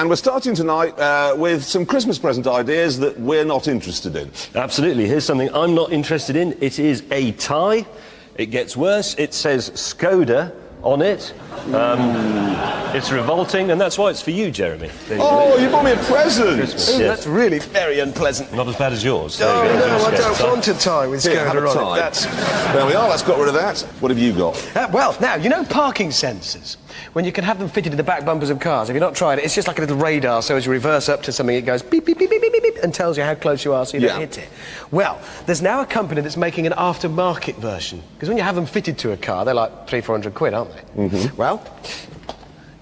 And we're starting tonight with some Christmas present ideas that we're not interested in. Absolutely. Here's something I'm not interested in. It is a tie. It gets worse. It says Skoda on it. It's revolting, and that's why it's for you, Jeremy. Oh, you bought me a present! Christmas, Ooh, yes. That's really very unpleasant. Not as bad as yours. Oh, no, I don't want a tie with Here, have a Skoda on tie. it. That's... There we are, let's got rid of that. What have you got? well, now, you know parking sensors? When you can have them fitted to the back bumpers of cars. If you've not tried it, it's just like a little radar, so as you reverse up to something, it goes beep, beep, beep, beep, beep, beep, beep, and tells you how close you are so you don't hit it. Well, there's now a company that's making an aftermarket version. Because when you have them fitted to a car, they're like £300-400, aren't they? Mm-hmm. Well,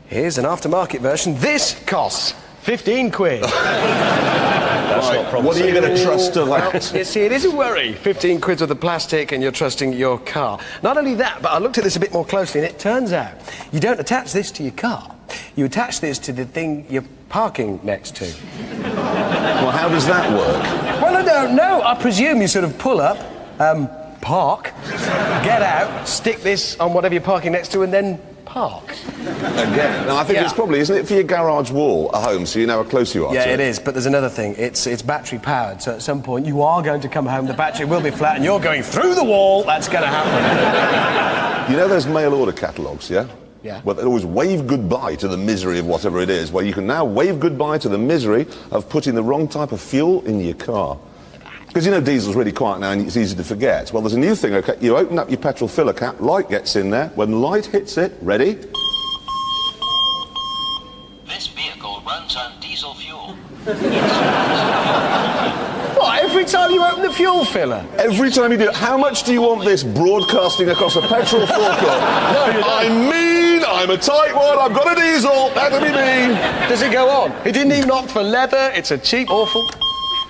here's an aftermarket version. This costs 15 quid. That's not promising. What are you going to trust to that? You see, it is a worry. 15 quid worth of plastic and you're trusting your car. Not only that, but I looked at this a bit more closely and it turns out you don't attach this to your car. You attach this to the thing you're parking next to. Well, how does that work? Well, I don't know. I presume you sort of pull up, park, get out, stick this on whatever you're parking next to and then park. Again, no, I think it's probably, isn't it, for your garage wall at home, so you know how close you are Yeah, to it is, but there's another thing. It's battery powered, so at some point you are going to come home, the battery will be flat, and you're going through the wall. That's going to happen. You know those mail order catalogues, yeah? Yeah. Well, they always wave goodbye to the misery of whatever it is. Well, you can now wave goodbye to the misery of putting the wrong type of fuel in your car. Because, you know, diesel's really quiet now and it's easy to forget. Well, there's a new thing, OK? You open up your petrol filler cap, light gets in there. When light hits it, ready? This vehicle runs on diesel fuel. What, every time you open the fuel filler? Every time you do it, how much do you want this broadcasting across a petrol forecourt? No, you don't. I'm mean, I'm a tight one, I've got a diesel, that'll be mean. Does it go on? He didn't even opt for leather, it's a cheap, awful...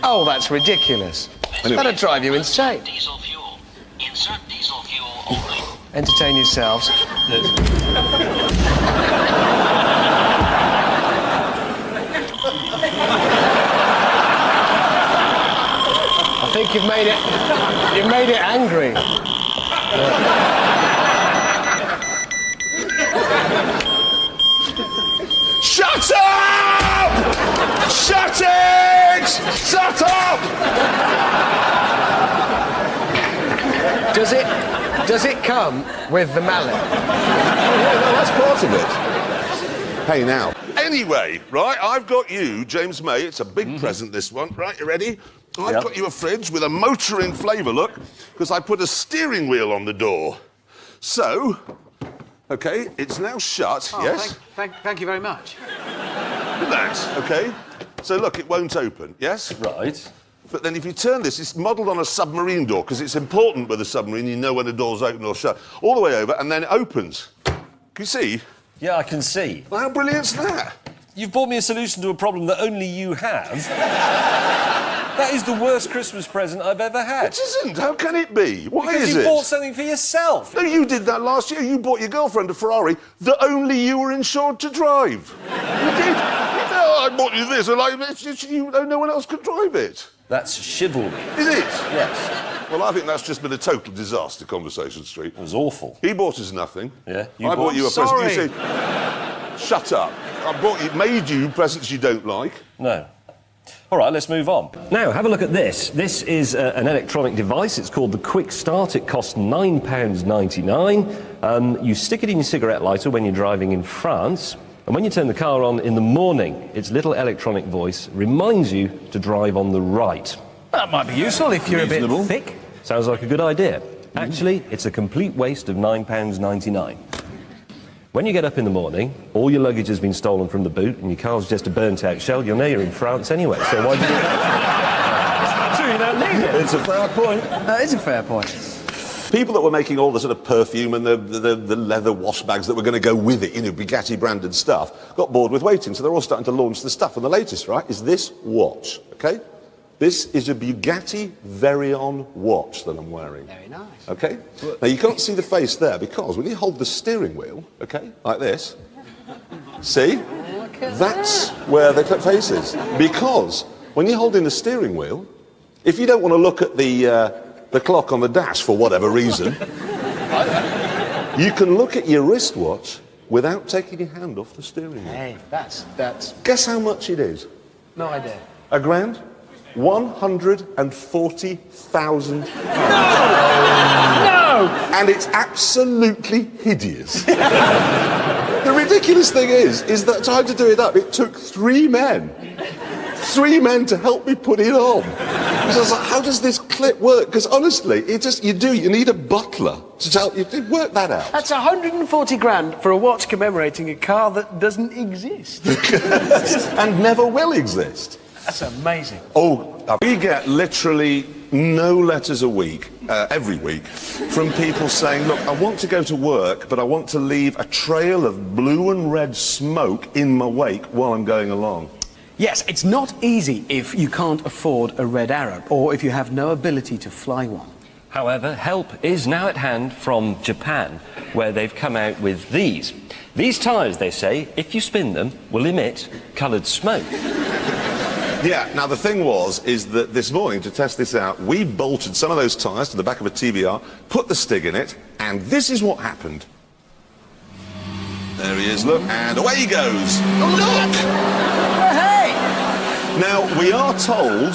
Oh, that's ridiculous. Anyway. That'll drive you insane. Diesel fuel. Insert diesel fuel only. Entertain yourselves. I think you've made it angry. Shut up! Shut it! Shut up! Does it come with the mallet? Yeah, no, that's part of it. Hey, now. Anyway, right, I've got you, James May. It's a big present, this one. Right, you ready? I've got you a fridge with a motoring flavour, look, because I put a steering wheel on the door. So, OK, it's now shut, yes? Thank you very much. Relax, OK? So, look, it won't open, yes? Right. But then if you turn this, it's modelled on a submarine door, because it's important with a submarine, you know when the door's open or shut. All the way over, and then it opens. Can you see? Yeah, I can see. Well, how brilliant's that? You've brought me a solution to a problem that only you have. That is the worst Christmas present I've ever had. It isn't. How can it be? Why Because is you it? bought something for yourself. No, you did that last year. You bought your girlfriend a Ferrari that only you were insured to drive. You did. No, I bought you this, and no one else could drive it. That's chivalry. Is it? Yes. Well, I think that's just been a total disaster, Conversation Street. It was awful. He bought us nothing. Yeah, I bought you a present. Sorry. You said, shut up. Made you presents you don't like. No. All right, let's move on. Now, have a look at this. This is an electronic device. It's called the Quick Start. It costs £9.99. You stick it in your cigarette lighter when you're driving in France, and when you turn the car on in the morning, its little electronic voice reminds you to drive on the right. That might be useful if you're Reasonable. a bit thick. Sounds like a good idea. Actually, it's a complete waste of £9.99. When you get up in the morning, all your luggage has been stolen from the boot and your car's just a burnt-out shell. You'll know you're in France anyway, so why do you do that? Sure, you don't need it. It's a fair point. That is a fair point. People that were making all the sort of perfume and the leather wash bags that were going to go with it, you know, Bugatti-branded stuff, got bored with waiting, so they're all starting to launch the stuff. And the latest, right, is this watch, OK? This is a Bugatti Veyron watch that I'm wearing. Very nice. OK? Now, you can't see the face there because when you hold the steering wheel, OK, like this, see? That's where the face is. Because when you're holding the steering wheel, if you don't want to look at the clock on the dash for whatever reason, you can look at your wristwatch without taking your hand off the steering wheel. Hey, that's... Guess how much it is? No idea. A grand? 140,000. No! And it's absolutely hideous. The ridiculous thing is that time to do it up, it took 3 men. 3 men to help me put it on. Because I was like, how does this clip work? Because honestly, you need a butler to help you work that out. That's 140 grand for a watch commemorating a car that doesn't exist. And never will exist. That's amazing. Oh, we get literally no letters a week, every week, from people saying, look, I want to go to work, but I want to leave a trail of blue and red smoke in my wake while I'm going along. Yes, it's not easy if you can't afford a red arrow or if you have no ability to fly one. However, help is now at hand from Japan, where they've come out with these. These tyres, they say, if you spin them, will emit coloured smoke. Yeah, now the thing is that this morning, to test this out, we bolted some of those tyres to the back of a TVR, put the stig in it, and this is what happened. There he is, look, and away he goes. Oh, look! Hey! Now, we are told...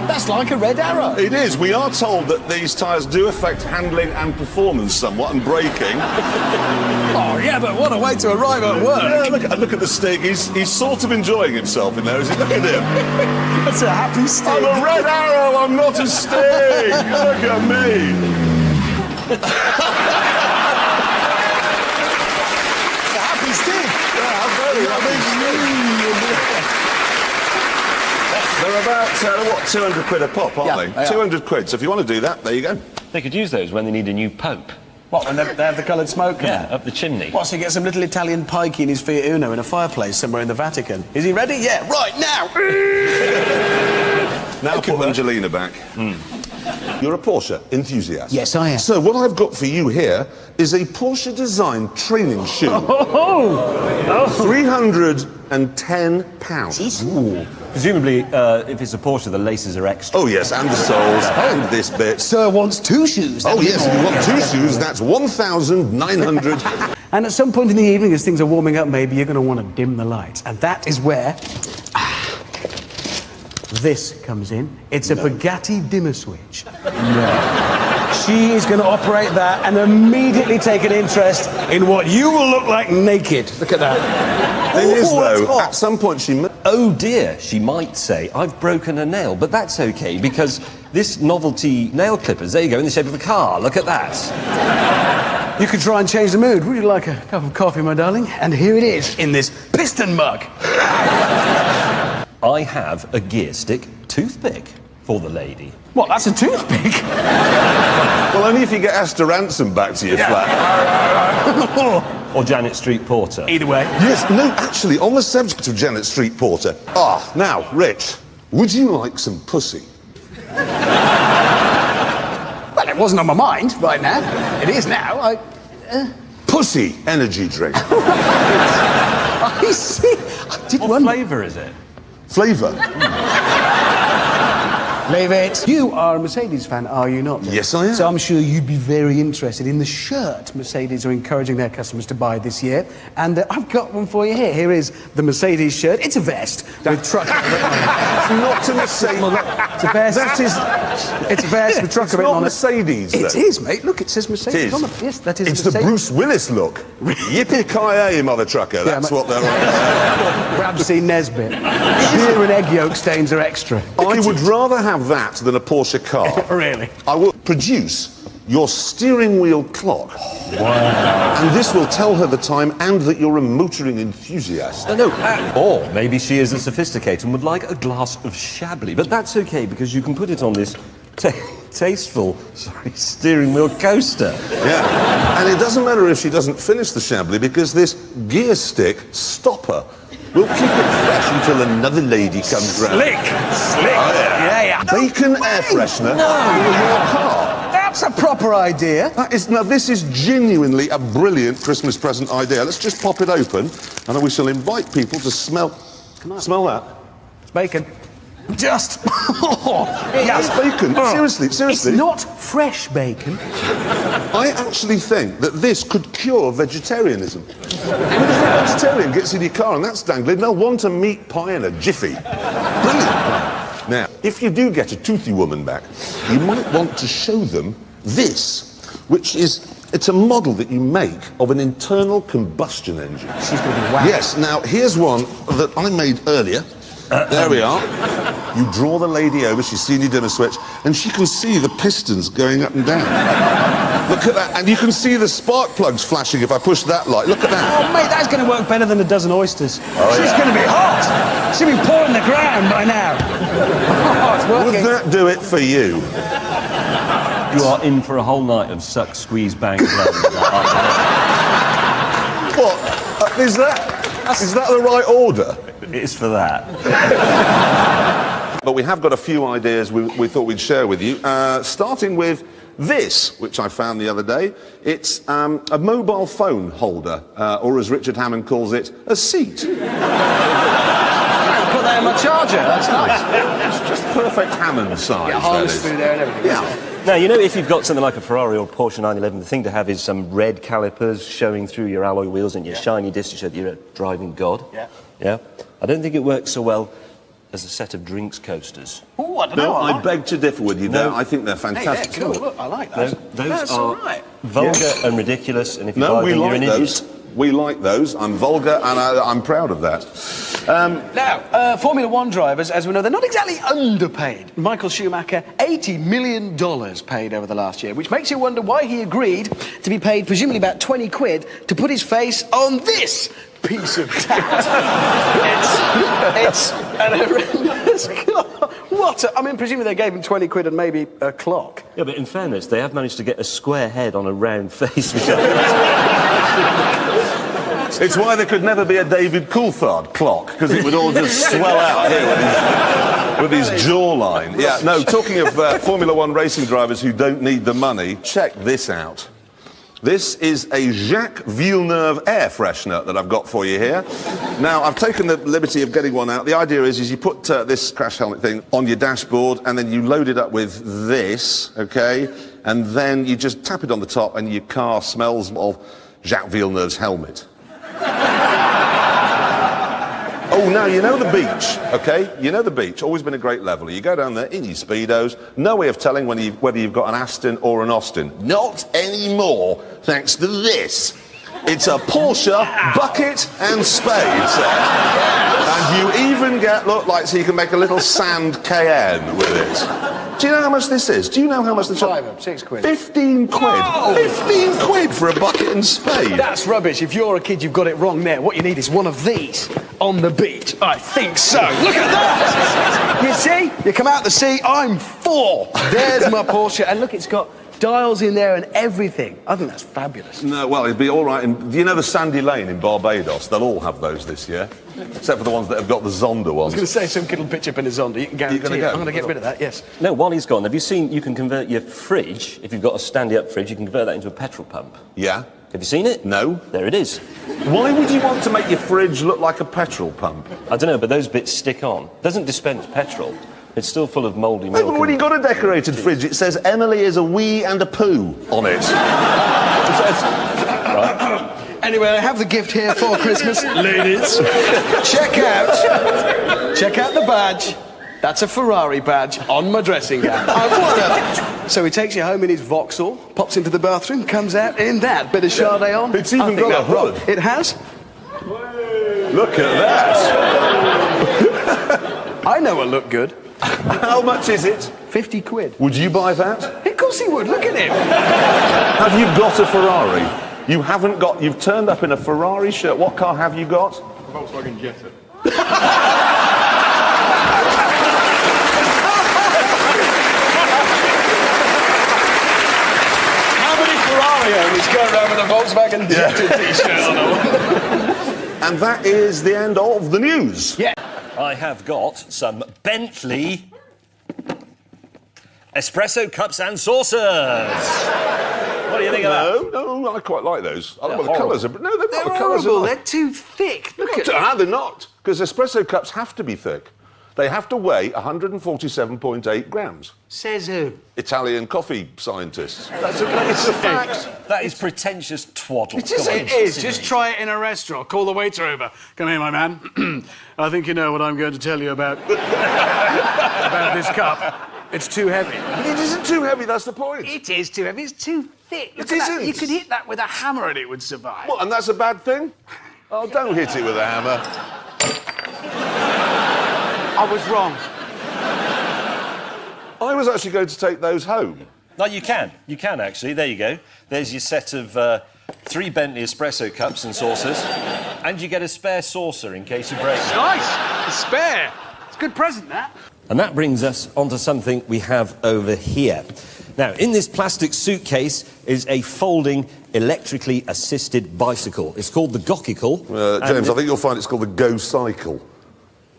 That's like a red arrow. It is. We are told that these tyres do affect handling and performance somewhat, and braking. Oh, yeah, but what a way to arrive at work. Yeah, look at the stig. He's sort of enjoying himself in there, is he? Look at him. That's a happy stick. I'm a red arrow, I'm not a stig. Look at me. It's a happy stick. They're about, 200 quid a pop, aren't Yeah, they? 200 quid. So if you want to do that, there you go. They could use those when they need a new pope. What, when they have the coloured smoke? Yeah, up the chimney. What, so he gets some little Italian pikey in his Fiat Uno in a fireplace somewhere in the Vatican? Is he ready? Yeah, right, now! Now put Angelina back. You're a Porsche enthusiast. Yes, I am. So what I've got for you here is a Porsche design training shoe. £310. Ooh. Presumably, if it's a Porsche, the laces are extra. Oh yes, and the soles, and this bit. Sir wants 2 shoes. Oh yes, if you want 2 shoes, that's 1,900. And at some point in the evening, as things are warming up, maybe you're going to want to dim the lights. And that is where this comes in. It's a Bugatti dimmer switch. She is going to operate that and immediately take an interest in what you will look like naked. Look at that. Thing is, Ooh, that's though, hot. at some point she... Oh dear, she might say, I've broken a nail, but that's okay, because this novelty nail clippers, there you go, in the shape of a car, look at that. You could try and change the mood. Would you like a cup of coffee, my darling? And here it is, in this piston mug. I have a gear stick toothpick for the lady. What, that's a toothpick? Well, only if you get Esther Ransom back to your flat. Or Janet Street Porter. Either way. Yes, no, actually, on the subject of Janet Street Porter. Now, Rich, would you like some pussy? Well, it wasn't on my mind right now. It is now. Pussy energy drink. I see. I did What wonder. flavour is it? Flavour. Leave it. You are a Mercedes fan, are you not? Yes, I am. So I'm sure you'd be very interested in the shirt Mercedes are encouraging their customers to buy this year. And I've got one for you here. Here is the Mercedes shirt. It's a vest with truck. It's not a Mercedes. It's a vest. It's a vest with truck It's on not it. Mercedes, It though. is, mate. Look, it says Mercedes It is. on it. Yes, that is It's a the Mercedes. Bruce Willis look. Yippee-ki-yay, mother trucker. That's what they're on. Ramsey Nesbitt. Beer and egg yolk stains are extra. I would rather have that than a Porsche car. Really? I will produce your steering wheel clock. Wow. And this will tell her the time and that you're a motoring enthusiast. No. Or maybe she is a sophisticated and would like a glass of Chablis. But that's okay, because you can put it on this tasteful steering wheel coaster. Yeah. And it doesn't matter if she doesn't finish the Chablis, because this gear stick stopper will keep it fresh until another lady comes round. Slick. Yeah. Bacon air freshener for your car. That's a proper idea. Now, this is genuinely a brilliant Christmas present idea. Let's just pop it open, and then we shall invite people to smell... Smell that? It's bacon. Just... Yes, bacon. Seriously. It's not fresh bacon. I actually think that this could cure vegetarianism. I mean, if a vegetarian gets in your car and that's dangling, they'll want a meat pie in a jiffy. Brilliant. Now, if you do get a toothy woman back, you might want to show them this, which is... It's a model that you make of an internal combustion engine. She's going to be whacked. Yes, now here's one that I made earlier. There we are. You draw the lady over, she's seen your dimmer switch, and she can see the pistons going up and down. Look at that, and you can see the spark plugs flashing if I push that light. Look at that. Oh, mate, that's going to work better than a dozen oysters. She's going to be hot. She'll be pouring the ground by now. Oh, it's working. Would that do it for you? You are in for a whole night of suck, squeeze, bang, blow. What? Is that the right order? It is for that. But we have got a few ideas we thought we'd share with you, starting with this, which I found the other day. It's a mobile phone holder, or as Richard Hammond calls it, a seat. Put that in my charger, that's nice. It's just perfect Hammond size. Yeah, holes through there and everything. Yeah. Now, you know, if you've got something like a Ferrari or Porsche 911, the thing to have is some red calipers showing through your alloy wheels and your shiny disc to show that you're a driving god. Yeah. Yeah? I don't think it works so well as a set of drinks coasters. Oh, I don't No, know. I beg to differ with you there. I think they're Hey, fantastic. they're cool. Look, I like No, that. those That's are all right. vulgar and ridiculous, and if you No, buy we them, you're like an those. idiot. We like those. I'm vulgar and I'm proud of that. Now, Formula One drivers, as we know, they're not exactly underpaid. Michael Schumacher, $80 million paid over the last year, which makes you wonder why he agreed to be paid presumably about 20 quid to put his face on this piece of tat. it's an horrendous clock. I mean, presumably they gave him 20 quid and maybe a clock. Yeah, but in fairness, they have managed to get a square head on a round face. Which It's why there could never be a David Coulthard clock, because it would all just swell out here with his jawline. Yeah, no, talking of Formula One racing drivers who don't need the money, check this out. This is a Jacques Villeneuve air freshener that I've got for you here. Now, I've taken the liberty of getting one out. The idea is you put this crash helmet thing on your dashboard and then you load it up with this, okay? And then you just tap it on the top and your car smells of Jacques Villeneuve's helmet. Oh, now, you know the beach, okay? You know the beach, always been a great leveler. You go down there in your Speedos, no way of telling whether you've got an Aston or an Austin. Not anymore, thanks to this. It's a Porsche bucket and spade set. And you even get, look, like, so you can make a little sand Cayenne with it. Do you know how much this is? Do you know how much this is? 6 quid. 15 quid. Whoa! 15 quid for a bucket and spade. That's rubbish. If you're a kid, you've got it wrong there. What you need is one of these on the beach. I think so. Look at that! You see? You come out the sea, I'm 4. There's my Porsche. And look, it's got dials in there and everything. I think that's fabulous. No, well, it'd be all right. Do you know the Sandy Lane in Barbados? They'll all have those this year, except for the ones that have got the Zonda ones. I was going to say, some kid will pitch up in a Zonda. You can guarantee You're gonna it. go? I'm going to get rid of that, yes. No, while he's gone, have you seen you can convert your fridge, if you've got a standy-up fridge, you can convert that into a petrol pump? Yeah? Have you seen it? No. There it is. Why would you want to make your fridge look like a petrol pump? I don't know, but those bits stick on. Doesn't dispense petrol. It's still full of mouldy milk. Hey, but when you've got a decorated fridge, it says Emily is a wee and a poo on it. Right. Anyway, I have the gift here for Christmas, ladies. Check out the badge. That's a Ferrari badge on my dressing gown. I want it. So he takes you home in his Vauxhall, pops into the bathroom, comes out in that bit of Sade on. It's even I think got a that rock- hood. It has? Look at that. I know I look good. How much is it? 50 quid. Would you buy that? Of course he would. Look at him. Have you got a Ferrari? You haven't got... You've turned up in a Ferrari shirt. What car have you got? Volkswagen Jetta. How many Ferrari owners go around with a Volkswagen Jetta t-shirt on? And that is the end of the news. Yeah. I have got some Bentley espresso cups and saucers. What do you think of that? No, I quite like those. I like They're the colours. horrible. No, they're not. The colours Horrible. are They're not. too thick. Look at They're not, because espresso cups have to be thick. They have to weigh 147.8 grams. Says who? Italian coffee scientists. It's a fact. That is pretentious twaddle. It is. Just try it in a restaurant. Call the waiter over. Come here, my man. I think you know what I'm going to tell you about about this cup. It's too heavy. It isn't too heavy, that's the point. It is too heavy. It's too thick. It isn't. You could hit that with a hammer and it would survive. What, and that's a bad thing? Oh, don't hit it with a hammer. I was wrong. I was actually going to take those home. No, you can. You can, actually. There you go. There's your set of 3 Bentley espresso cups and saucers. And you get a spare saucer in case you break it. Nice. A spare. It's a good present, that. And that brings us onto something we have over here. Now, in this plastic suitcase is a folding, electrically assisted bicycle. It's called the Gockicle. James, I think you'll find it's called the Go Cycle.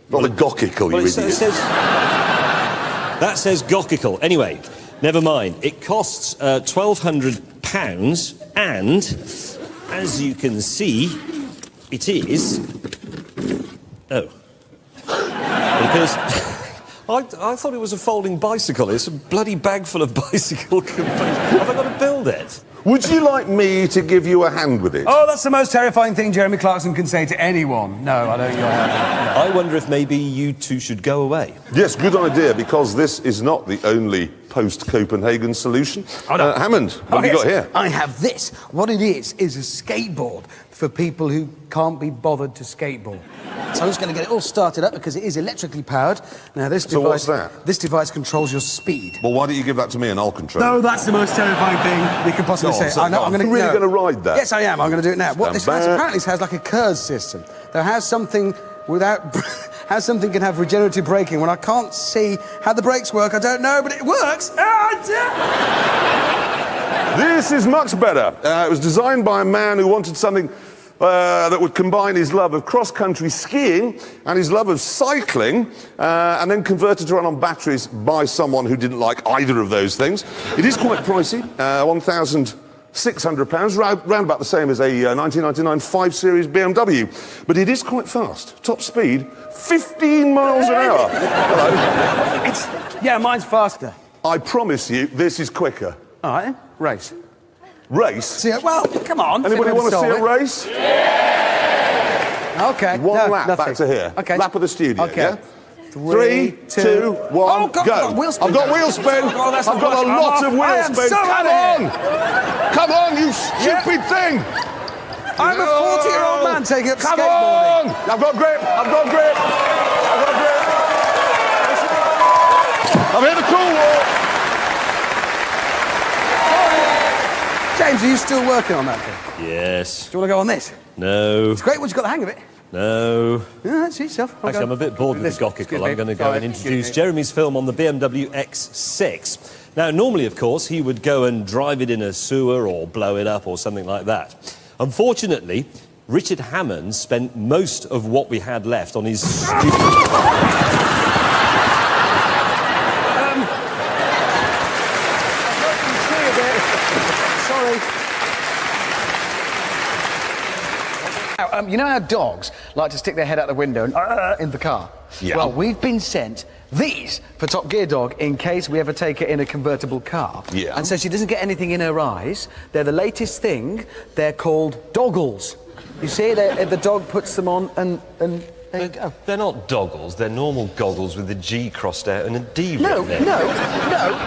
Not the Gockicle, you idiot. That says Gockicle. Anyway, never mind. It costs £1,200, and as you can see, it is... Oh. Because... I thought it was a folding bicycle. It's a bloody bag full of bicycle components. Have I got to build it? Would you like me to give you a hand with it? Oh, that's the most terrifying thing Jeremy Clarkson can say to anyone. No, I don't. I wonder if maybe you two should go away. Yes, good idea, because this is not the only post-Copenhagen solution. Oh, no. Hammond, what have you got here? I have this. What it is a skateboard for people who can't be bothered to skateboard. So I'm just going to get it all started up because it is electrically powered. Now, this device... So what's that? This device controls your speed. Well, why don't you give that to me and I'll control it? No, that's the most terrifying thing we could possibly say. So I know, you're really going to ride that? Yes, I am. I'm going to do it now. What this Stand has, back. apparently, has like a KERS system. There has something without... how something can have regenerative braking when I can't see how the brakes work. I don't know, but it works. This is much better. It was designed by a man who wanted something that would combine his love of cross-country skiing and his love of cycling, and then converted to run on batteries by someone who didn't like either of those things. It is quite pricey, £1,600, round about the same as a 1999 5 Series BMW. But it is quite fast. Top speed, 15 miles an hour. Hello. Yeah, mine's faster. I promise you, this is quicker. All right, then. Race. Race? See, well, come on. Anybody want to see a race? Okay. One lap nothing. back to here. Okay. Lap of the studio, Okay. yeah? 3, 2, 1, Oh, God, go. I've got wheel spin. I've got wheel spin. Oh, that's I've not got a much. lot of I wheel am spin. so Come out on! Come on, you stupid thing! I'm a 40-year-old man taking up Come skateboarding. on! I've got grip. I've got grip. I've got grip. I'm here to cool walk. James, are you still working on that thing? Yes. Do you want to go on this? No. It's great once you've got the hang of it. No. Yeah, suit yourself. Actually, I'm a bit bored with the Gockicle. I'm going to go and introduce Jeremy's film on the BMW X6. Now, normally, of course, he would go and drive it in a sewer or blow it up or something like that. Unfortunately, Richard Hammond spent most of what we had left on his stupid... Sorry. You know how dogs like to stick their head out the window and in the car? Yeah. Well, we've been sent these for Top Gear Dog in case we ever take her in a convertible car. Yeah. And so she doesn't get anything in her eyes. They're the latest thing. They're called doggles. You see, the dog puts them on and there you go. They're not doggles, they're normal goggles with a G crossed out and a D No, written in. no,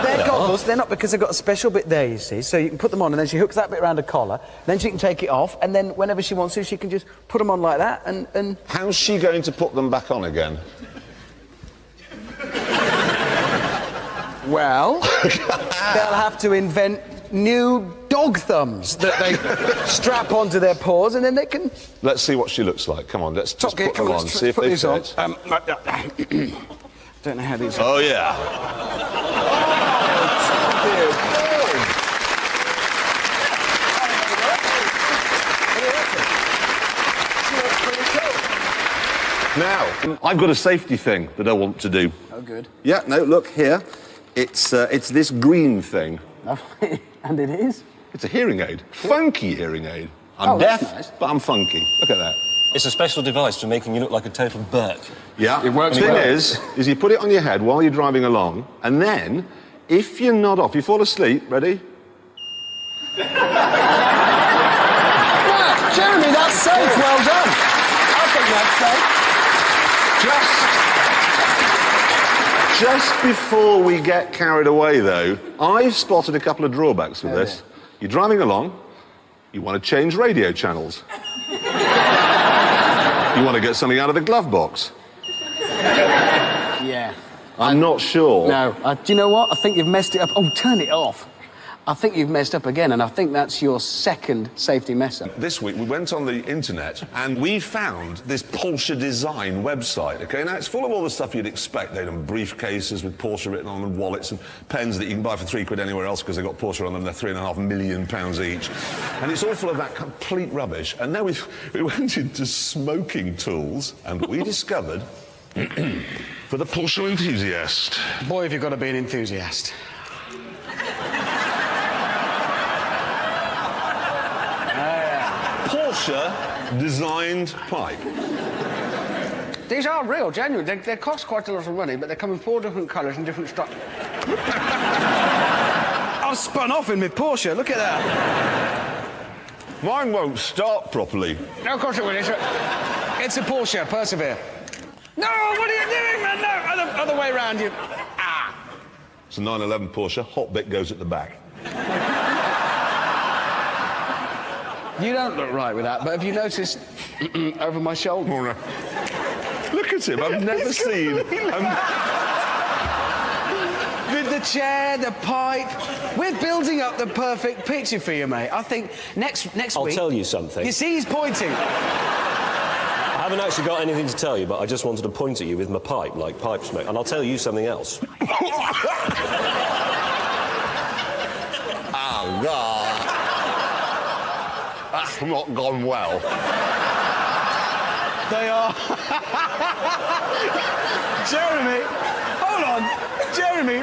they're goggles. They're not, because they've got a special bit there, you see. So you can put them on, and then she hooks that bit around her collar, then she can take it off, and then whenever she wants to, she can just put them on like that, and... How's she going to put them back on again? Well, they'll have to invent new dog thumbs that they strap onto their paws, and then they can... Let's see what she looks like. Come on, let's just Top Gear, put them come on, let's see if put they these on. fit. Don't know how these... Oh, yeah. Now, I've got a safety thing that I want to do. Oh, good. Yeah, no, look here. It's this green thing. And it is? It's a hearing aid. Funky hearing aid. I'm Oh, that's deaf, nice. but I'm funky. Look at that. It's a special device for making you look like a total Burke. Yeah. It works The thing well. is you put it on your head while you're driving along, and then, if you nod off, you fall asleep, ready? Jeremy, that's safe. Well done. I think that's safe. Just before we get carried away, though, I've spotted a couple of drawbacks with this. You're driving along, you want to change radio channels. You want to get something out of the glove box. Yeah. I'm not sure. No. Do you know what? I think you've messed it up. Oh, turn it off. I think you've messed up again, and I think that's your second safety mess-up. This week we went on the internet and we found this Porsche design website, okay? Now it's full of all the stuff you'd expect. They'd have briefcases with Porsche written on them, wallets and pens that you can buy for £3 anywhere else because they've got Porsche on them. They're £3.5 million each. And it's all full of that complete rubbish. And now we went into smoking tools and we discovered, for the Porsche enthusiast, Boy, have you got to be an enthusiast. Porsche designed pipe. These are real, genuine. They cost quite a lot of money, but they come in 4 different colours and different styles. I've spun off in my Porsche. Look at that. Mine won't start properly. No, of course it will. It's a Porsche. Persevere. No, what are you doing, man? No, other way round. You. Ah. It's a 911 Porsche. Hot bit goes at the back. You don't look right with that, but have you noticed over my shoulder? Look at him. I've never seen. With the chair, the pipe, we're building up the perfect picture for you, mate. I think next I'll week. tell you something. You see, he's pointing. I haven't actually got anything to tell you, but I just wanted to point at you with my pipe, like pipe smoke. And I'll tell you something else. Oh, God. That's not gone well. They are. Jeremy, hold on. Jeremy.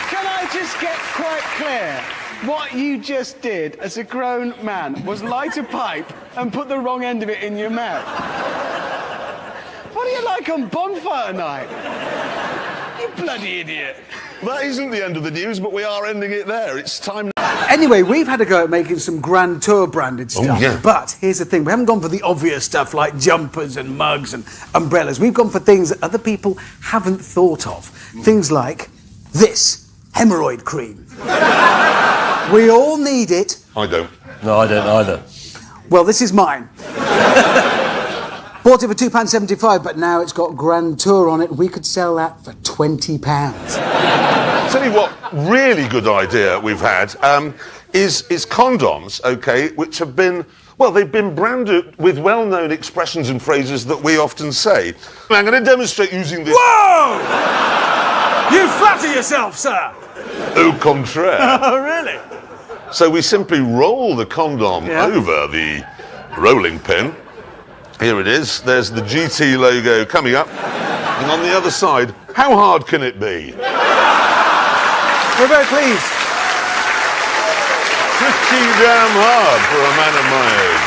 Can I just get quite clear? What you just did as a grown man was light a pipe and put the wrong end of it in your mouth. What are you like on bonfire night? You bloody idiot. That isn't the end of the news, but we are ending it there. It's time now. Anyway, we've had a go at making some Grand Tour branded stuff. yeah. But here's the thing, we haven't gone for the obvious stuff like jumpers and mugs and umbrellas. We've gone for things that other people haven't thought of. Things like this, hemorrhoid cream. We all need it. I don't. No, I don't either. Well, this is mine. Bought it for £2.75, but now it's got Grand Tour on it. We could sell that for £20. Tell you what, really good idea we've had is condoms, okay, which have been, well, they've been branded with well-known expressions and phrases that we often say. I'm going to demonstrate using this. Whoa! You flatter yourself, sir. Au contraire. Oh, really? So we simply roll the condom over the rolling pin. Here it is. There's the GT logo coming up. And on the other side, how hard can it be? We're very pleased. Pretty damn hard for a man of my age.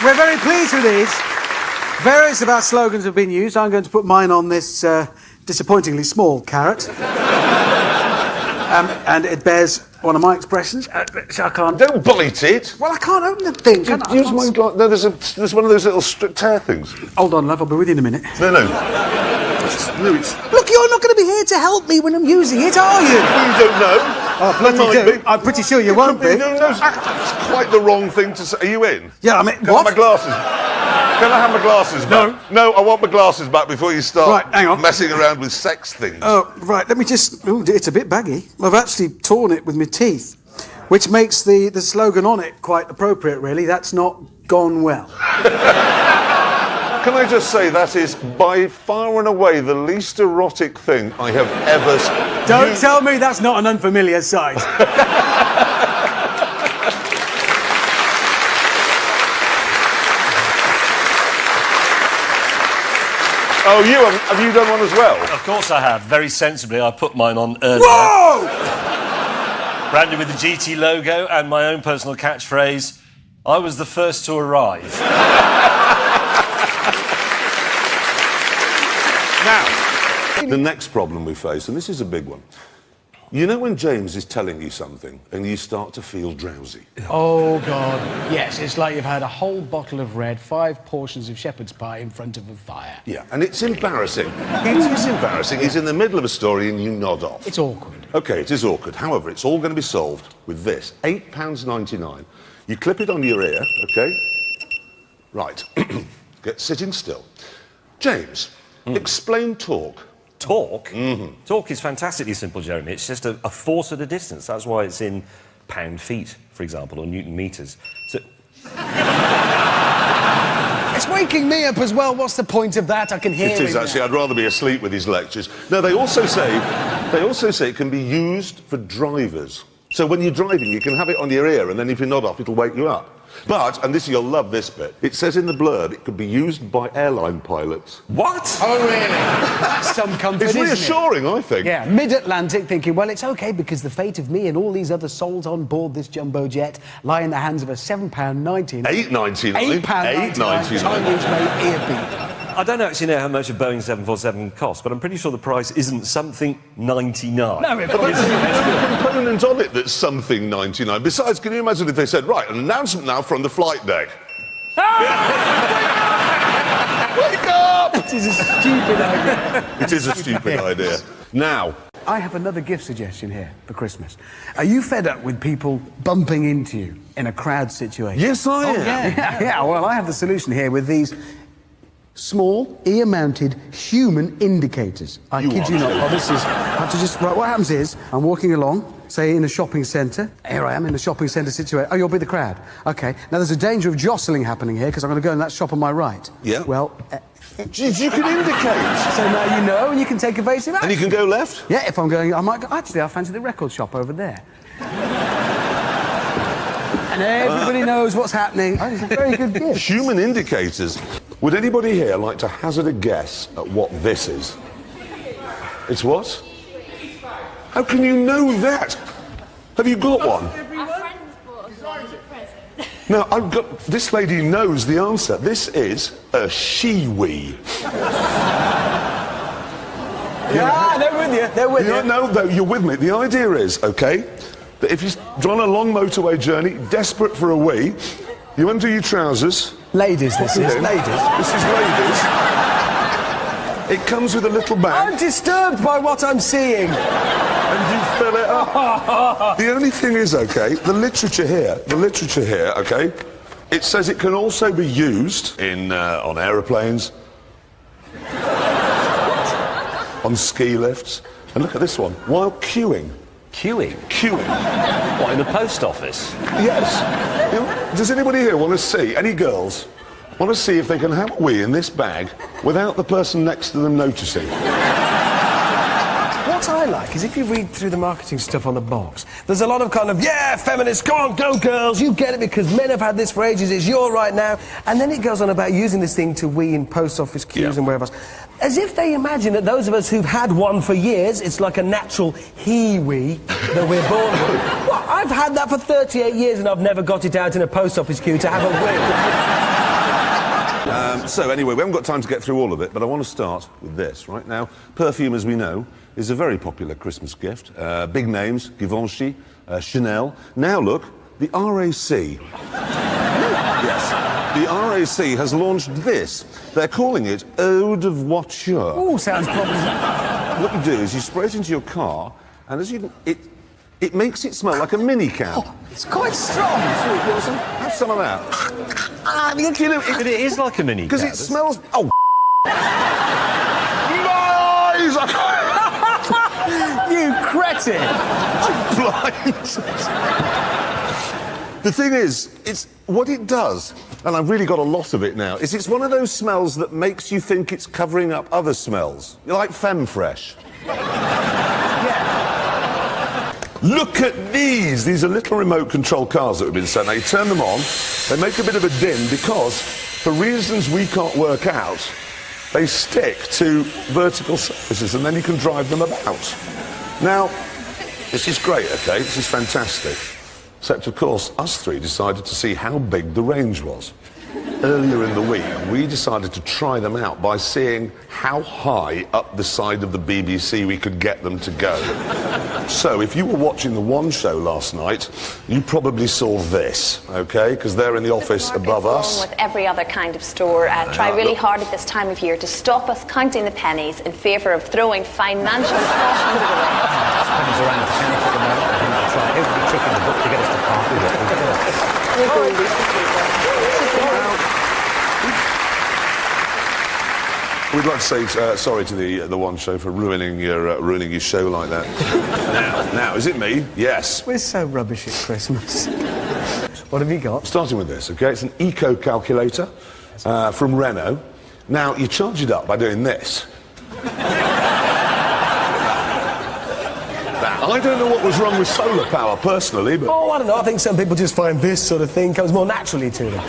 We're very pleased with these. Various of our slogans have been used. I'm going to put mine on this disappointingly small carrot. And it bears one of my expressions, which I can't... Don't bite it. Well, I can't open the thing, can I? Use mine. No, there's one of those little tear things. Hold on, love, I'll be with you in a minute. No. No, it's... Look, you're not going to be here to help me when I'm using it, are you? You don't know. Oh, bloody Might do. be. I'm pretty sure you won't be. No, it's quite the wrong thing to say. Are you in? Yeah, I mean, Can I what? have my glasses? Can I have my glasses back? No, I want my glasses back before you start Right, hang on. messing around with sex things. Oh, right, let me just... Oh, it's a bit baggy. I've actually torn it with my teeth, which makes the slogan on it quite appropriate, really. That's not gone well. Can I just say that is by far and away the least erotic thing I have ever... Don't tell me that's not an unfamiliar sight. Oh, have you done one as well? Of course I have. Very sensibly, I put mine on earlier. Whoa! Branded with the GT logo and my own personal catchphrase, I was the first to arrive. Now, the next problem we face, and this is a big one. You know when James is telling you something and you start to feel drowsy? Oh, God. Yes, it's like you've had a whole bottle of red, 5 portions of shepherd's pie in front of a fire. Yeah, and it's embarrassing. It is embarrassing. He's in the middle of a story and you nod off. It's awkward. OK, it is awkward. However, it's all going to be solved with this. £8.99. You clip it on your ear, OK? Right. Get sitting still. James, explain talk. Talk? Talk is fantastically simple, Jeremy. It's just a force at a distance. That's why it's in pound-feet, for example, or Newton-meters. So... It's waking me up as well. What's the point of that? I can hear It is, him actually. now. I'd rather be asleep with his lectures. No, they also say it can be used for drivers. So when you're driving, you can have it on your ear, and then if you nod off, it'll wake you up. But, and you'll love this bit, it says in the blurb it could be used by airline pilots. What? Oh, really? That's some comfort, It's isn't reassuring, I think. Yeah, mid-Atlantic thinking, well, it's OK because the fate of me and all these other souls on board this jumbo jet lie in the hands of a £7.99... £8.99. £8.99 Chinese-made earpiece. I don't actually know how much a Boeing 747 costs, but I'm pretty sure the price isn't something 99. No, But there's a component of it that's something 99. Besides, can you imagine if they said, right, an announcement now from the flight deck. Wake up! It is a stupid idea. It is a stupid idea. Now, I have another gift suggestion here for Christmas. Are you fed up with people bumping into you in a crowd situation? yes, I am. Yeah, well, I have the solution here with these small, ear-mounted human indicators. I kid you not. Oh, this is... I have to just... Right, what happens is, I'm walking along, say, in a shopping centre. Here I am in a shopping centre situation. Oh, you'll be the crowd. OK. Now, there's a danger of jostling happening here, because I'm going to go in that shop on my right. Yeah. Well... You can indicate. So now you know, and you can take evasive action. And you can go left? Yeah, if I'm going... I might go... Actually, I fancy the record shop over there. And everybody knows what's happening. Oh, it's a very good gift. Human indicators. Would anybody here like to hazard a guess at what this is? It's what? How can you know that? Have you got one? No, I've got... This lady knows the answer. This is a shiwi. Yeah, they're with you. They're with you. No, you're with me. The idea is, OK, that if you're on a long motorway journey, desperate for a wee, you undo your trousers. Ladies, this is. Ladies. This is ladies. It comes with a little bag. I'm disturbed by what I'm seeing. And you fill it up. The only thing is, OK, the literature here, OK, it says it can also be used in on aeroplanes, on ski lifts, and look at this one, while queuing. Queuing? Queuing. What, in the post office? Yes. You know, does anybody here want to see, any girls, want to see if they can have a wee in this bag without the person next to them noticing? What I like is if you read through the marketing stuff on the box, there's a lot of kind of, yeah, feminists, come on, go girls, you get it because men have had this for ages, it's your right now. And then it goes on about using this thing to wee in post office queues and wherever else. As if they imagine that those of us who've had one for years, it's like a natural he-wee that we're born with. Well, I've had that for 38 years and I've never got it out in a post office queue to have a wee. So anyway, we haven't got time to get through all of it, but I want to start with this. Right now, perfume, as we know, is a very popular Christmas gift. Big names, Givenchy, Chanel. Now look, the RAC. Yes, the RAC has launched this. They're calling it Eau de Voiture. Oh, sounds promising. What you do is you spray it into your car, and as you... It makes it smell like a minicab. Oh, it's quite strong. Sweet, Wilson, have some of that. But it is like a mini. Because it smells... Oh, Nice! You cretin! I'm blind. The thing is, it's what it does, and I've really got a lot of it now, is it's one of those smells that makes you think it's covering up other smells. You're like Femme Fresh. Look at these! These are little remote control cars that have been sent. Now you turn them on, they make a bit of a din because, for reasons we can't work out, they stick to vertical surfaces and then you can drive them about. Now, this is great, okay? This is fantastic. Except, of course, us three decided to see how big the range was. Earlier in the week, we decided to try them out by seeing how high up the side of the BBC we could get them to go. So, if you were watching the One Show last night, you probably saw this, okay? Because they're in the office above us. Along with every other kind of store, try really hard at this time of year to stop us counting the pennies in favour of throwing financial caution to the wind. Pennies around the penny at the moment. I think I'll try every trick in the book to get us to park with it. We'd like to say sorry to the One Show for ruining your show like that. Now, is it me? Yes. We're so rubbish at Christmas. What have you got? Starting with this, okay? It's an eco calculator from Renault. Now, you charge it up by doing this. Now, I don't know what was wrong with solar power, personally, but... Oh, I don't know. I think some people just find this sort of thing comes more naturally to them.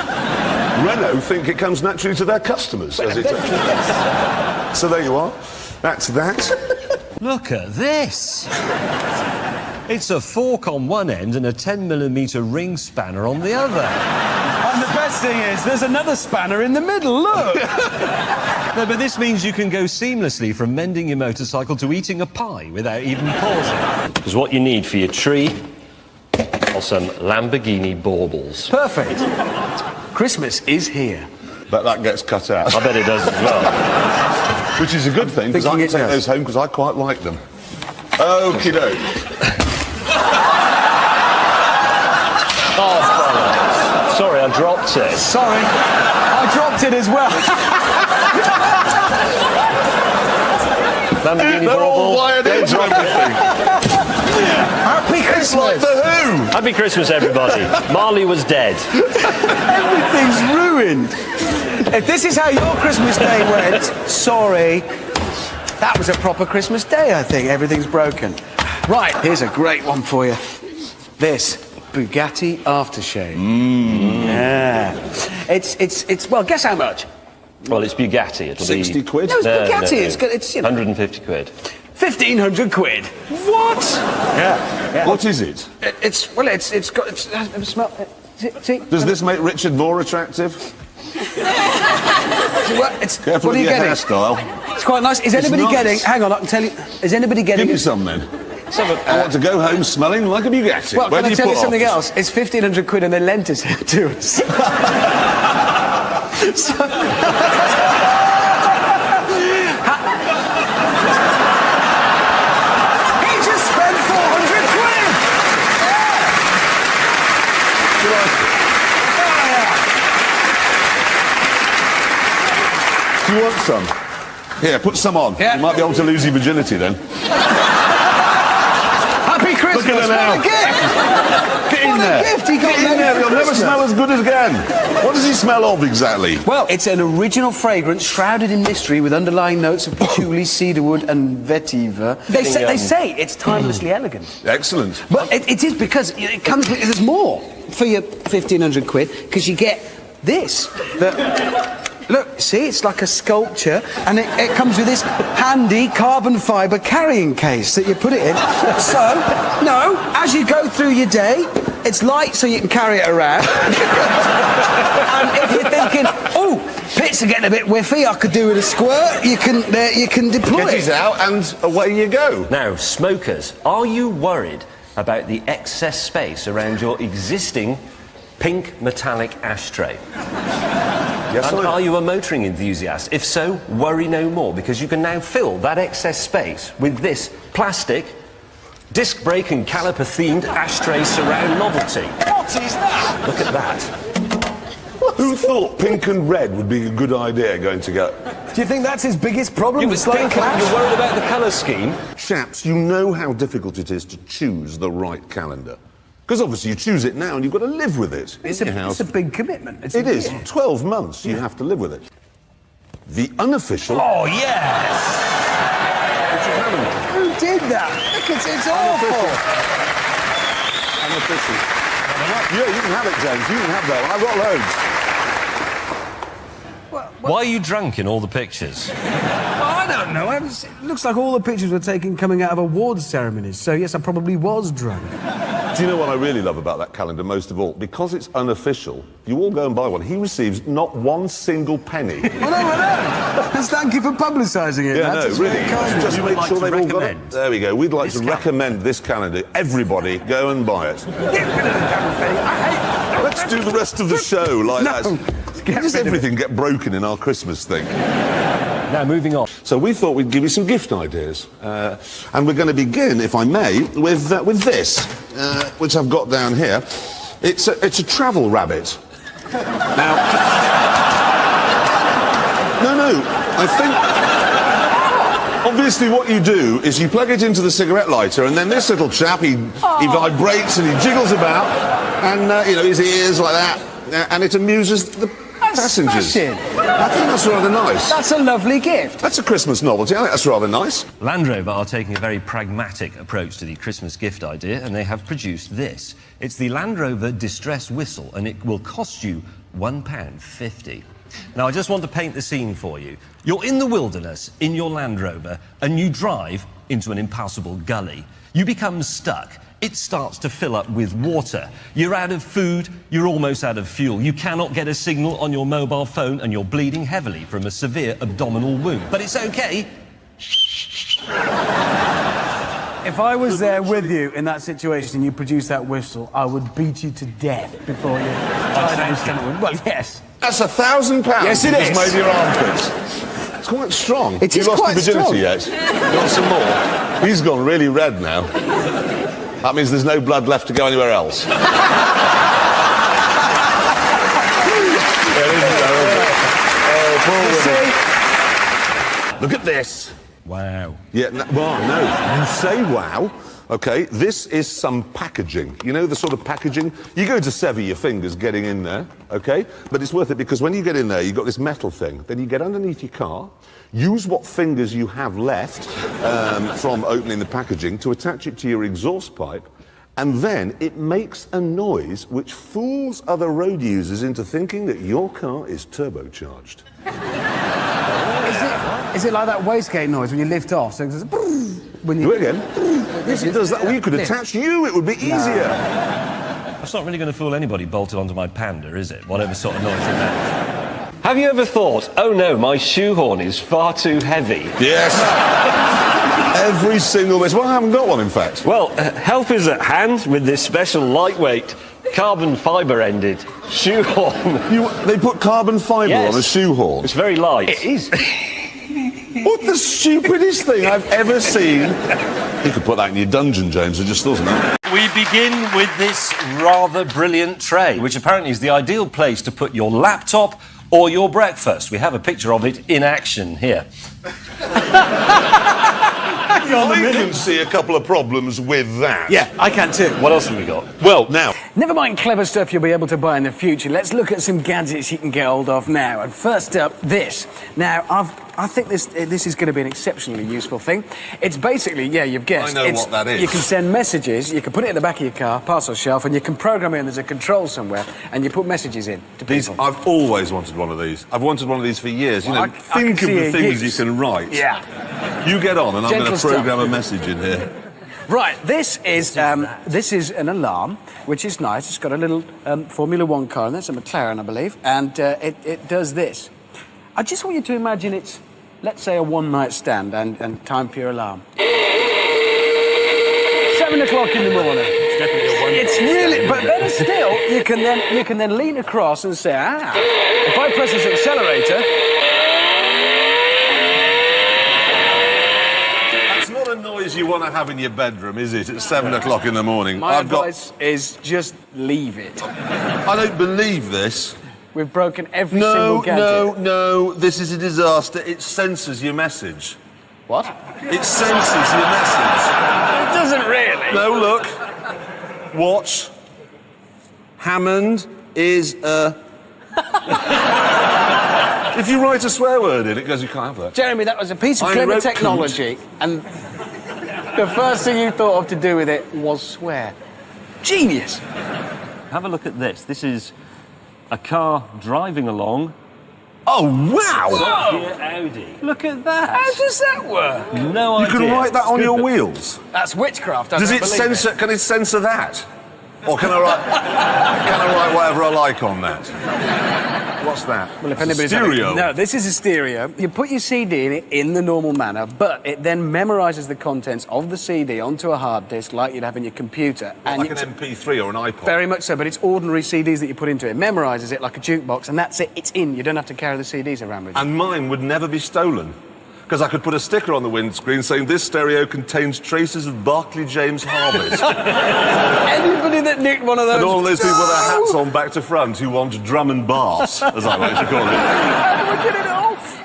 Renault think it comes naturally to their customers. As it So there you are. That's that. Look at this. It's a fork on one end and a 10mm ring spanner on the other. And the best thing is, there's another spanner in the middle, look! No, but this means you can go seamlessly from mending your motorcycle to eating a pie without even pausing. Because what you need for your tree are some Lamborghini baubles. Perfect. Christmas is here. But that gets cut out. I bet it does as well. Which is a good thing, because I can take those home because I quite like them. Okie doke. Oh, sorry, I dropped it. Sorry. I dropped it as well. Lamborghini They're all bauble. wired into everything. Happy Christmas. It's like the Who. Happy Christmas, everybody. Marley was dead. Everything's ruined. If this is how your Christmas day went, sorry. That was a proper Christmas day, I think. Everything's broken. Right, here's a great one for you. This Bugatti aftershave. Yeah. It's well, guess how much? Well, it's Bugatti. It'll 60 be... quid? No, it's Bugatti. It's good. It's, you know, 150 quid. 1,500 quid. What? Yeah. What is it? It's got smell. See? Does this make Richard more attractive? Careful What are you with your getting? hairstyle. It's quite nice. Is anybody nice. getting? Hang on, I can tell you. Is anybody getting? Give me some then. I want to go home smelling like a Bugatti. Well, Where can do I tell you put something off? else? It's 1,500 quid and they lent it to us. He just spent 400 quid! Do you want some? Here, put some on. Yeah. You might be able to lose your virginity then. Happy Christmas! Look at her now. What a gift! Get in What a there. gift he got Get in ready there. for You'll never Christmas. smell as good again. What does he smell of exactly? Well, it's an original fragrance shrouded in mystery with underlying notes of patchouli, cedarwood, and vetiver. They say it's timelessly elegant. Excellent. But it is because it comes with, there's more for your 1,500 quid because you get this. Look, see, it's like a sculpture, and it comes with this handy carbon fibre carrying case that you put it in. So, no, as you go through your day, it's light so you can carry it around. And if you're thinking, oh, pits are getting a bit whiffy, I could do with a squirt, you can deploy Get it. it out and away you go. Now, smokers, are you worried about the excess space around your existing pink metallic ashtray? Yes, And I am. are you a motoring enthusiast? If so, worry no more, because you can now fill that excess space with this plastic, disc brake and caliper themed ashtray surround novelty. What is that? Look at that. Who thought pink and red would be a good idea going together? Do you think that's his biggest problem? You were thinking you're worried about the colour scheme? Chaps, you know how difficult it is to choose the right calendar. Because obviously you choose it now and you've got to live with it. It's in your house. a big commitment. It is. 12 months you have to live with it. The unofficial... Oh, yes! Who did that? Look, it's awful. Unofficial. Yeah, you can have it, James. You can have that one. I've got loads. Why are you drunk in all the pictures? Well, I don't know. It looks like all the pictures were taken coming out of awards ceremonies. So, yes, I probably was drunk. Do you know what I really love about that calendar most of all? Because it's unofficial, you all go and buy one. He receives not one single penny. I know. And thank you for publicising it. Yeah, That's no, really. very kind of Just you. make like sure to they've all got it. recommend There we go. We'd like to this calendar. recommend this calendar. Everybody, go and buy it. Get rid of the damn thing. I hate Let's do the rest of the show like No, that. get Does rid of everything get broken in our Christmas thing? Now, moving on. So we thought we'd give you some gift ideas. And we're going to begin, if I may, with this, which I've got down here. It's a travel rabbit. Now... No, I think... Obviously, what you do is you plug it into the cigarette lighter, and then this little chap, he vibrates and he jiggles about, and, you know, his ears like that, and it amuses the passengers. smashing. I think that's rather nice. That's a lovely gift. That's a Christmas novelty. I think that's rather nice. Land Rover are taking a very pragmatic approach to the Christmas gift idea, and they have produced this. It's the Land Rover Distress Whistle, and it will cost you £1.50. Now, I just want to paint the scene for you. You're in the wilderness, in your Land Rover, and you drive into an impassable gully. You become stuck. It starts to fill up with water. You're out of food, you're almost out of fuel. You cannot get a signal on your mobile phone, and you're bleeding heavily from a severe abdominal wound. But it's okay. If I was there with you in that situation and you produced that whistle, I would beat you to death before you tried that instrument. Well, yes. That's £1,000. Yes, it is. Just made your armpits. It's quite strong. It you is lost quite your virginity strong. yet? You want some more? He's gone really red now. That means there's no blood left to go anywhere else. There isn't there, is it? Oh, poor woman. Look at this. Wow. Yeah, well, no, you say wow. Okay, this is some packaging. You know the sort of packaging? You're going to sever your fingers getting in there, okay? But it's worth it because when you get in there, you've got this metal thing. Then you get underneath your car, use what fingers you have left from opening the packaging to attach it to your exhaust pipe, and then it makes a noise which fools other road users into thinking that your car is turbocharged. Is it like that wastegate noise when you lift off? So it's when you... Do it again. Yes, it does that. Well, you could attach you, it would be easier. That's not really going to fool anybody bolted onto my Panda, is it? Whatever sort of noise it makes. Have you ever thought, oh no, my shoehorn is far too heavy? Yes. Every single miss. Well, I haven't got one, in fact. Well, help is at hand with this special lightweight, carbon fibre-ended shoehorn. They put carbon fibre Yes. on a shoehorn. It's very light. It is. What the stupidest thing I've ever seen. You could put that in your dungeon, James, it just doesn't it? We begin with this rather brilliant tray, which apparently is the ideal place to put your laptop or your breakfast. We have a picture of it in action here. I can see a couple of problems with that. Yeah, I can too. What else have we got? Well, now, Never mind clever stuff you'll be able to buy in the future. Let's look at some gadgets you can get hold of now. And first up, this. Now, I think this is going to be an exceptionally useful thing. It's basically, yeah, you've guessed. I know what that is. You can send messages, you can put it in the back of your car, parcel shelf, and you can program it, and there's a control somewhere, and you put messages in to people. I've always wanted one of these. I've wanted one of these for years. You know, I think can of see the a things use. you can write. Yeah. You get on, and I'm going Gentle to stuff. program a message in here. Right, this is an alarm, which is nice. It's got a little Formula One car in there. It's a McLaren, I believe, and it does this. I just want you to imagine it's, let's say, a one-night stand and time for your alarm. 7 o'clock in the morning. It's definitely a one. It's really, but better still, you can then lean across and say, if I press this accelerator. That's not a noise you want to have in your bedroom, is it? At 7 o'clock in the morning. My advice is just leave it. I don't believe this. We've broken every single gadget. No. This is a disaster. It censors your message. What? It censors your message. It doesn't really. No, look. Watch. Hammond is a... If you write a swear word in, it goes, you can't have that. Jeremy, that was a piece of I clever wrote technology, and the first thing you thought of to do with it was swear. Genius. Have a look at this. This is a car driving along. Oh, wow! Dear Audi. Look at that. How does that work? No You idea. can write that It's on good, your but- wheels. That's witchcraft. Does it censor? Can it censor that? Or can I write whatever I like on that? What's that? Well, if It's a anybody's stereo. No, this is a stereo. You put your CD in it in the normal manner, but it then memorises the contents of the CD onto a hard disk like you'd have in your computer. Like an MP3 or an iPod. Very much so, but it's ordinary CDs that you put into it. It memorises it like a jukebox, and that's it. It's in. You don't have to carry the CDs around with you. And mine would never be stolen. Because I could put a sticker on the windscreen saying this stereo contains traces of Barclay James Harvest. Anybody that nicked one of those... And all those people with their hats on back to front who want drum and bass, as I like to call it. How do we get it off?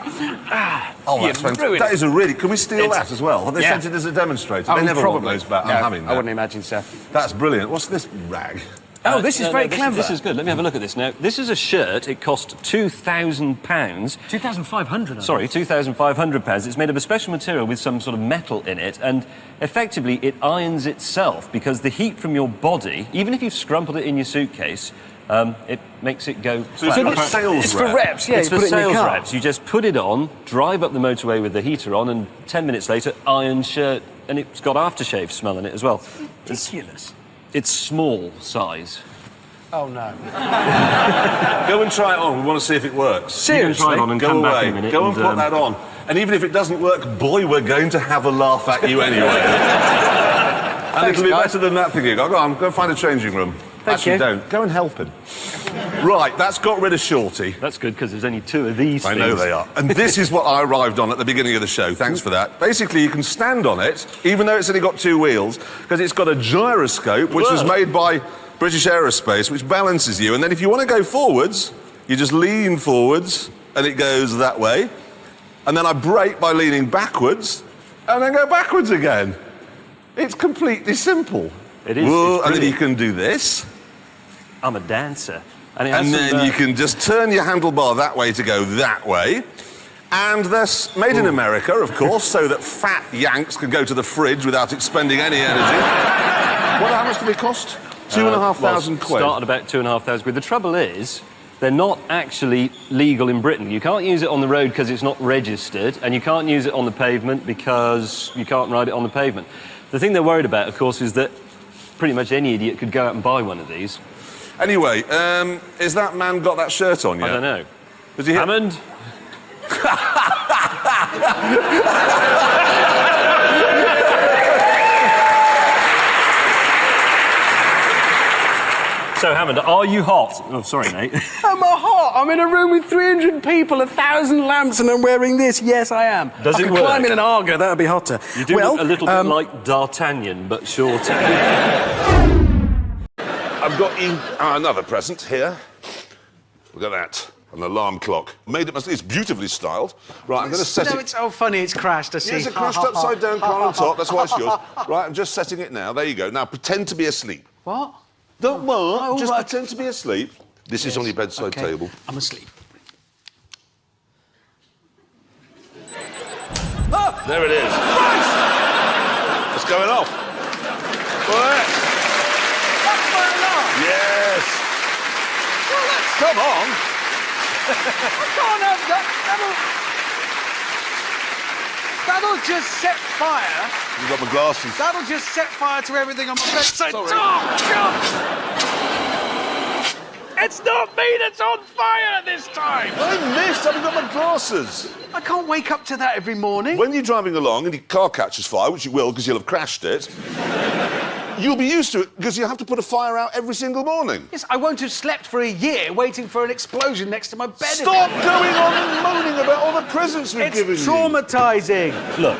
Oh, that's fantastic. ruined That it. is a really... Can we steal It's- that as well? Have they Yeah. sent it as a demonstrator? Oh, They never probably. want those back. No, I'm having that. I wouldn't imagine so. That's brilliant. What's this rag? Oh, this is very this, clever. This is good. Let me have a look at this now. This is a shirt. It cost £2,000. 2,500. Sorry, £2,500. It's made of a special material with some sort of metal in it, and effectively it irons itself because the heat from your body, even if you've scrumpled it in your suitcase, it makes it go. So it's like a sales It's for rep. reps, yeah. It's you for put it in your sales car. reps. You just put it on, drive up the motorway with the heater on, and 10 minutes later, iron shirt, and it's got aftershave smell in it as well. Ridiculous. It's small size. Oh, no. Go and try it on. We want to see if it works. Seriously? You can try it on and Go come away. back in a minute. Go and put that on. And even if it doesn't work, boy, we're going to have a laugh at you anyway. And it'll be guys. better than that thing you got. Go on, go find a changing room. Actually, you. don't. Go and help him. Right, that's got rid of Shorty. That's good because there's only two of these I things. know they are. And this is what I arrived on at the beginning of the show. Thanks for that. Basically, you can stand on it, even though it's only got two wheels, because it's got a gyroscope, which was made by British Aerospace, which balances you. And then if you want to go forwards, you just lean forwards, and it goes that way. And then I brake by leaning backwards, and then go backwards again. It's completely simple. It is. Whoa, It's and then you brilliant. can do this. I'm a dancer. And, it has And some, then you can just turn your handlebar that way to go that way. And they're made in America, of course, so that fat Yanks can go to the fridge without expending any energy. How much did it cost? £2,500 quid. Started about £2,500 quid. The trouble is, they're not actually legal in Britain. You can't use it on the road because it's not registered, and you can't use it on the pavement because you can't ride it on the pavement. The thing they're worried about, of course, is that pretty much any idiot could go out and buy one of these. Anyway, is that man got that shirt on yet? I don't know. Does he hit- Hammond? So, Hammond, are you hot? Oh, sorry, mate. Am I hot? I'm in a room with 300 people, 1,000 lamps, and I'm wearing this. Yes, I am. Does I it could work? climb in an Argo, that would be hotter. You do well, look a little bit like D'Artagnan, but shorter. I've got you another present here. Look at that. An alarm clock. Made it. It's beautifully styled. Right, I'm going to set No, it. it's oh funny. It's crashed. I see. Yes, it crashed upside down, car on top. That's why it's yours. Right, I'm just setting it now. There you go. Now pretend to be asleep. What? Don't worry. Oh, just right. pretend to be asleep. This is on your bedside Okay. table. I'm asleep. There it is. It's going off. Right. That's my alarm. Yes. Come on. I can't have that. That'll just set fire. You've got my glasses. That'll just set fire to everything on my bedside. Sorry. Oh, God! It's not me that's on fire this time. I missed. I've got my glasses. I can't wake up to that every morning. When you're driving along and your car catches fire, which you will because you'll have crashed it, you'll be used to it because you have to put a fire out every single morning. Yes, I won't have slept for a year waiting for an explosion next to my bed. Stop going on and moaning about all the presents we've It's given you. traumatizing. Look,